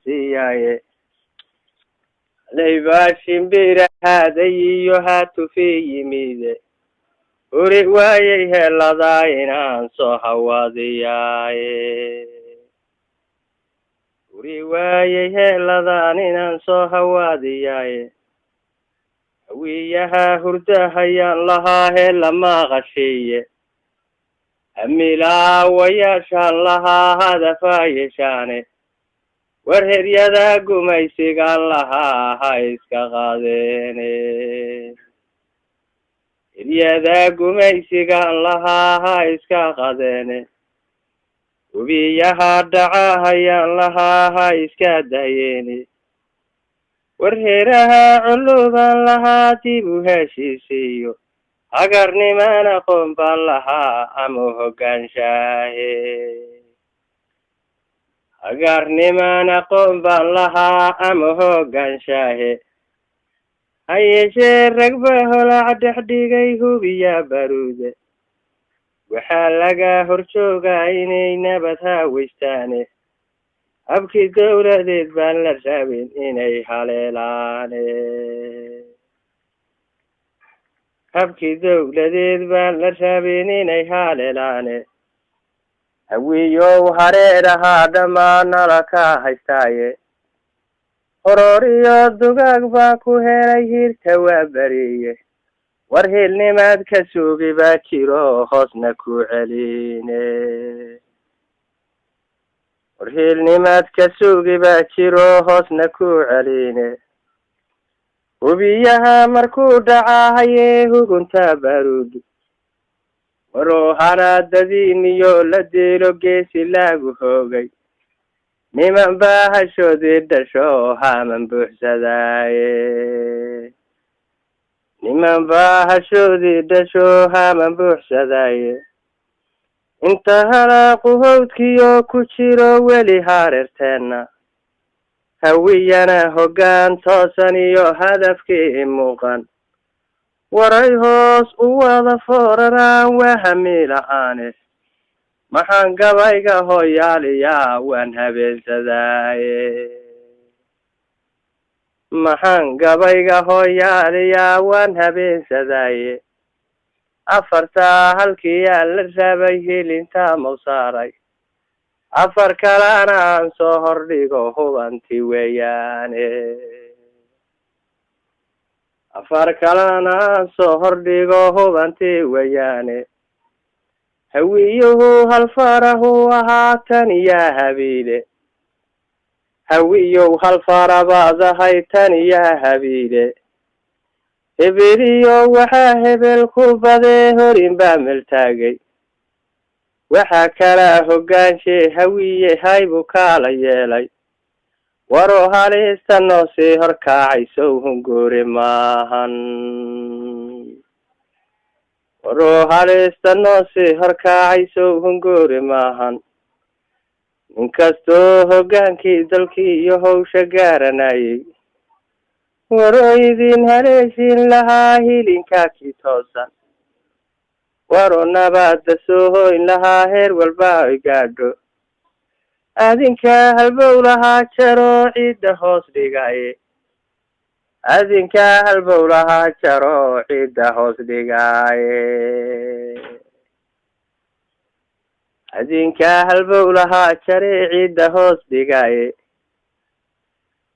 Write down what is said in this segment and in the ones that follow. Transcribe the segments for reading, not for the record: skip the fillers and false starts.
siyaye leybashin bira hadayiyo hatu fi yimide uri waayay helada inaan soo hawaadiyaye uri waayay helada inaan soo hawaadiyaye wiyaha hurdahayaan lahaa helama qashiye amila wayashaan lahaa hadafa yeeshaane war heryada gumaysigaan lahaa ha iska qaadeene heryada gumaysigaan lahaa ha iska qaadeene webiyaha dhacahayaan lahaa ha iska dayeene war heeraha culuban lahaa dib u heshiisiiyo hagarniman aqoon baan lahaa ama hoggaanshahe hagarniman aqoon baan lahaa ama hoggaanshahe ha yeeshee ragba holac dhexdhigay hubiya baruude waxaa laga horjoogaa inay nabad haaweystaane habkii dowladeed baan la rabin inay haleelaane habkii dowladeed baan la rabin inay haleelaane hawiyow hareerahaa dhammaan nala ka haystaaye horoor iyo dugaag baan ku helay hirta waa beriye war hilnimaad ka sugi baa jiro hoosna ku celine war hilnimaad ka sugi baa jiro hoosna ku celine webiyaha markuu dhacahaye hugunta baruud waroo hanaadadiiniyo la deelo geesi lagu hoogay niman baa hashoodii dhasho haman buuxsadaaye niman baa hashoodii dhasho haman buuxsadaaye inta halaaqu hawdkiyo ku jiro weli hareerteenna hawiyana hoggaan toosan iyo hadafkii muuqan waray hoos u wada fooraraan waa hamiila'aane maxaan gabayga hooyaaliyaa waan habeensadaaye maxaan gabayga hooyaaliyaa waan habeensadaaye afartaa halkiyaa la rabay hilinta mawsaaray afar kalena aan soo hordhigo hubanti weeyaane afar kalena aan soo hordhigo hubanti weeyaane hawiyuhu hal farahu ahaa tan yaa habiile hawiyow hal fara baad ahay tan yaa habiile hebeliyo waxaa hebel ku badee horin baa meltaagay waxaa kala hoggaanshe hawiye haybu kaala yeelay waroo halista noo sii horkaacaysow hunguuri maahan waroo halista noo sii horkaacaysow hunguuri maahan ninkastoo hoggaankii dalkii iyo hawsha gaaranayay waroo idin haleeshin lahaa hilinkaa kii toosan waroo nabaadda soo hoyn lahaa heer walba ay gaadho adinkaa halbow lahaa jaro ciidda hoos dhigaye adinkaa halbow lahaa jaro ciidda hoos dhigaye adinkaa halbow lahaa jare ciidda hoos dhigaye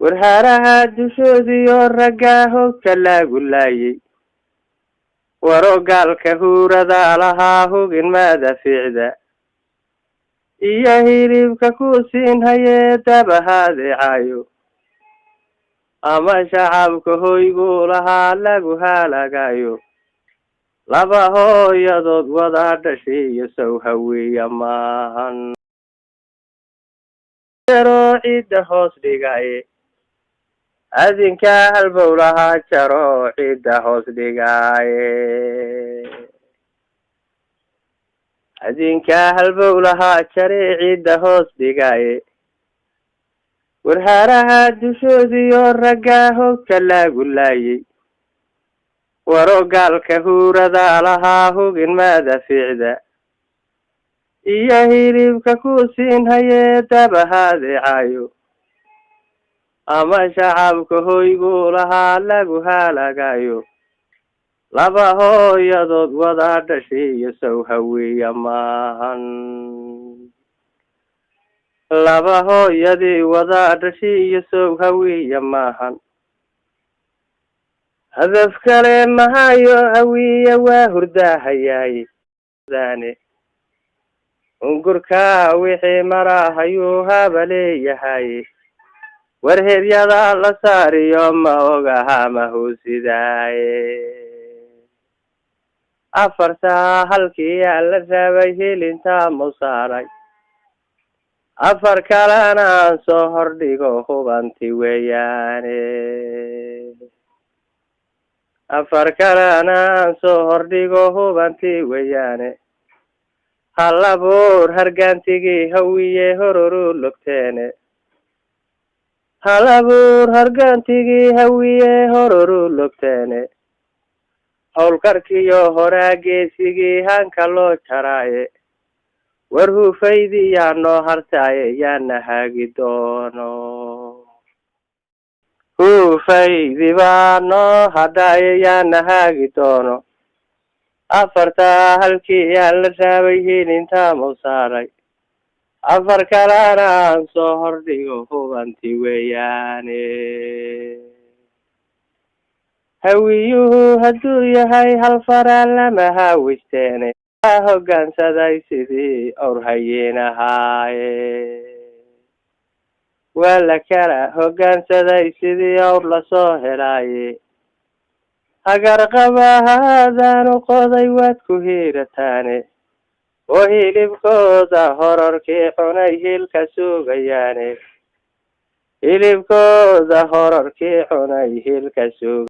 warhaaraha dushoodiyo raggaa hogta laagu laayay waroo gaalka huuradaa lahaa hugin madafiicda iyo hilibka ku siin hayee dabahadeecayo ama shacabka hoyguu lahaa lagu halagayo laba hooyadood wada dhashay iyo sow hawiya maahan jaro ciidda hoos dhigaye adinkaa halbow lahaa jaro ciidda hoos dhigaye adinkaa halbow lahaa jare ciidda hoos dhigaye warhaaraha dushoodiyo raggaa hogta laagu laayay waroo gaalka huuradaa lahaa hugin madafiicda iyo hilibka ku siin hayee dabahadeecayo ama shacabka hoygu lahaa lagu halagayo laba hooyadood wada dhashay iyo sow hawiya maahan laba hooyadii wada dhashay iyo sow hawiya maahan hadaf kale mahayo hawiya waa hurdahayay dane ungurka wixii marahayuu habaleeyahay warheeryada la saariyo ma ogaha mahuusidaaye afartaa halkii la rabay hilinta mu saaray afar kalena aan soo hordhigo hubanti weeyaane afar kalena aan soo hordhigo hubanti weeyaane halabuur hargaantigii hawiye horuru logteene halabuur hargaantigii hawiye horuru logteene howlkarkiyo horaageesigii hanka loo jaraaye war hufaydi yaa noo hartaaye yaana hagi doono hufaydi baa noo hadhaaye yaana hagi doono afartaa halkii yaa la raabay hilinta mu saaray afar kalena aan soo hordhigo hubanti weeyaane hawiyuhu hadduu yahay hal faraan lama haawisteene hoggaansaday sidii awr hayeenahaaye waa la kala hoggaansaday sidii awr lasoo helaaye hagarqabahaadaanu qoday waad ku hiirataane oo hilibkooda horarkii cunay hilka sugayaane hilibkooda horarkii cunay hilka sugay